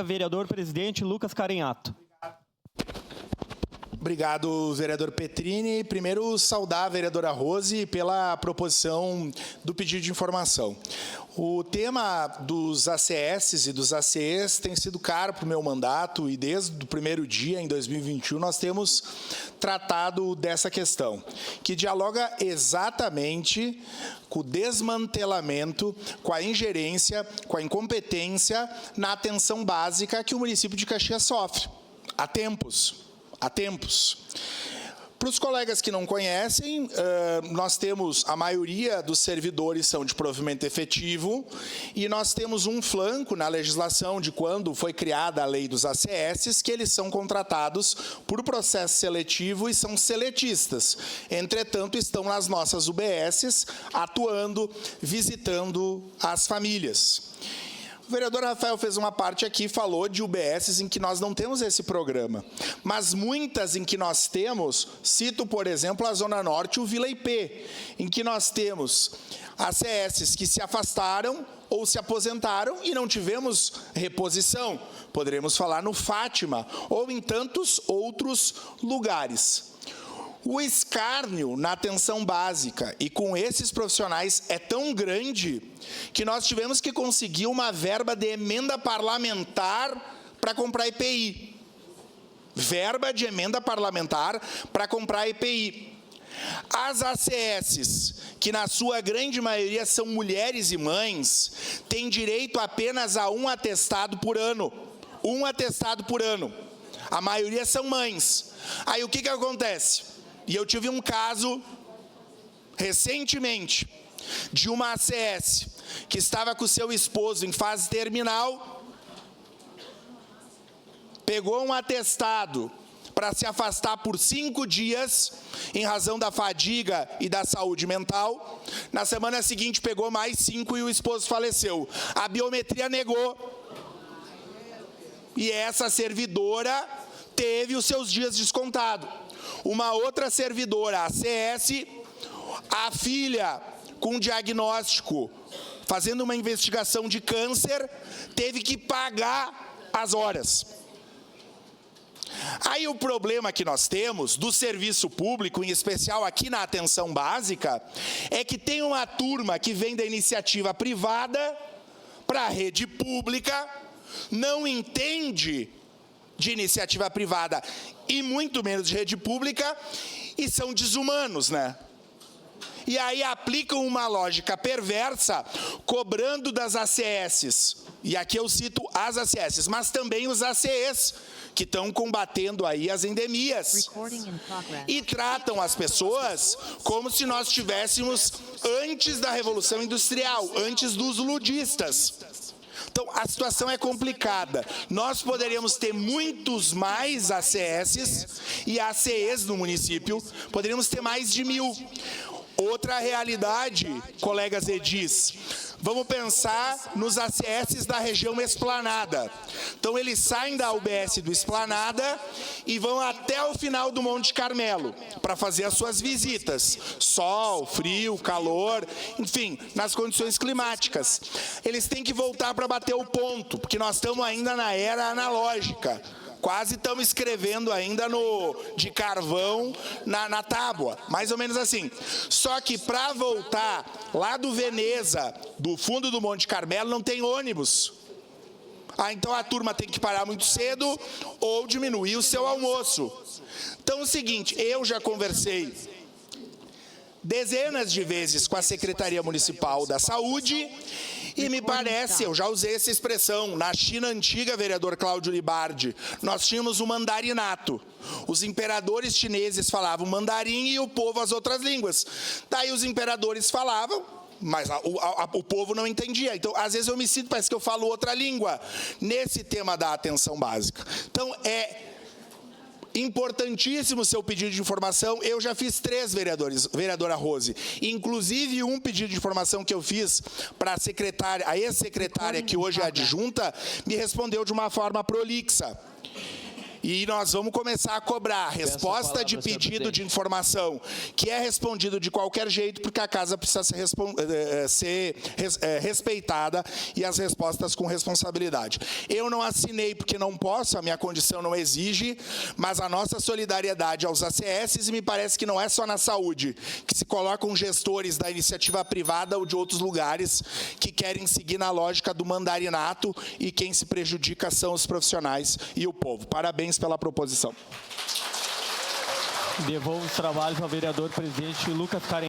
Vereador presidente Lucas Carenhato. Obrigado, vereador Petrini. Primeiro, saudar a vereadora Rose pela proposição do pedido de informação. O tema dos ACS e dos ACEs tem sido caro para o meu mandato e desde o primeiro dia, em 2021, nós temos tratado dessa questão, que dialoga exatamente com o desmantelamento, com a ingerência, com a incompetência na atenção básica que o município de Caxias sofre há tempos. Para os colegas que não conhecem, nós temos, a maioria dos servidores são de provimento efetivo e nós temos um flanco na legislação de quando foi criada a lei dos ACS, que eles são contratados por processo seletivo e são seletistas. Entretanto, estão nas nossas UBSs, atuando, visitando as famílias. O vereador Rafael fez uma parte aqui, falou de UBSs em que nós não temos esse programa. Mas muitas em que nós temos, cito, por exemplo, a Zona Norte, o Vila IP, em que nós temos ACS que se afastaram ou se aposentaram e não tivemos reposição. Poderemos falar no Fátima ou em tantos outros lugares. O escárnio na atenção básica e com esses profissionais é tão grande que nós tivemos que conseguir uma verba de emenda parlamentar para comprar EPI. Verba de emenda parlamentar para comprar EPI. As ACS, que na sua grande maioria são mulheres e mães, têm direito apenas a um atestado por ano. Um atestado por ano. A maioria são mães. Aí o que acontece? E eu tive um caso, recentemente, de uma ACS que estava com seu esposo em fase terminal, pegou um atestado para se afastar por 5 dias, em razão da fadiga e da saúde mental. Na semana seguinte, pegou mais 5 e o esposo faleceu. A biometria negou. E essa servidora teve os seus dias descontados. Uma outra servidora, a ACS, a filha com diagnóstico, fazendo uma investigação de câncer, teve que pagar as horas. Aí o problema que nós temos do serviço público, em especial aqui na atenção básica, é que tem uma turma que vem da iniciativa privada para a rede pública, não entende de iniciativa privada e muito menos de rede pública, e são desumanos, né? E aí aplicam uma lógica perversa, cobrando das ACS, e aqui eu cito as ACS, mas também os ACEs, que estão combatendo aí as endemias, e tratam as pessoas como se nós estivéssemos antes da Revolução Industrial, antes dos ludistas. Então, a situação é complicada. Nós poderíamos ter muitos mais ACS e ACEs no município, poderíamos ter mais de 1000. Outra realidade, colegas edis, vamos pensar nos ACS da região Esplanada. Então, eles saem da UBS do Esplanada e vão até o final do Monte Carmelo para fazer as suas visitas. Sol, frio, calor, enfim, nas condições climáticas. Eles têm que voltar para bater o ponto, porque nós estamos ainda na era analógica. Quase estamos escrevendo ainda de carvão na tábua, mais ou menos assim. Só que para voltar lá do Veneza, do fundo do Monte Carmelo, não tem ônibus. Então a turma tem que parar muito cedo ou diminuir o seu almoço. Então é o seguinte, eu já conversei dezenas de vezes com a Secretaria Municipal da Saúde e me parece, eu já usei essa expressão, na China antiga, vereador Cláudio Libardi, nós tínhamos o mandarinato. Os imperadores chineses falavam mandarim e o povo as outras línguas. Daí os imperadores falavam, mas o povo não entendia. Então, às vezes eu me sinto, parece que eu falo outra língua nesse tema da atenção básica. Então, é importantíssimo o seu pedido de informação. Eu já fiz 3, vereadora Rose. Inclusive, um pedido de informação que eu fiz para a secretária, a ex-secretária, que hoje é adjunta, me respondeu de uma forma prolixa. E nós vamos começar a cobrar resposta de pedido de informação, que é respondido de qualquer jeito, porque a casa precisa ser respeitada e as respostas com responsabilidade. Eu não assinei porque não posso, a minha condição não exige, mas a nossa solidariedade aos ACS, e me parece que não é só na saúde, que se colocam gestores da iniciativa privada ou de outros lugares que querem seguir na lógica do mandarinato e quem se prejudica são os profissionais e o povo. Parabéns pela proposição. Devolvo os trabalhos ao vereador presidente Lucas Carenhato.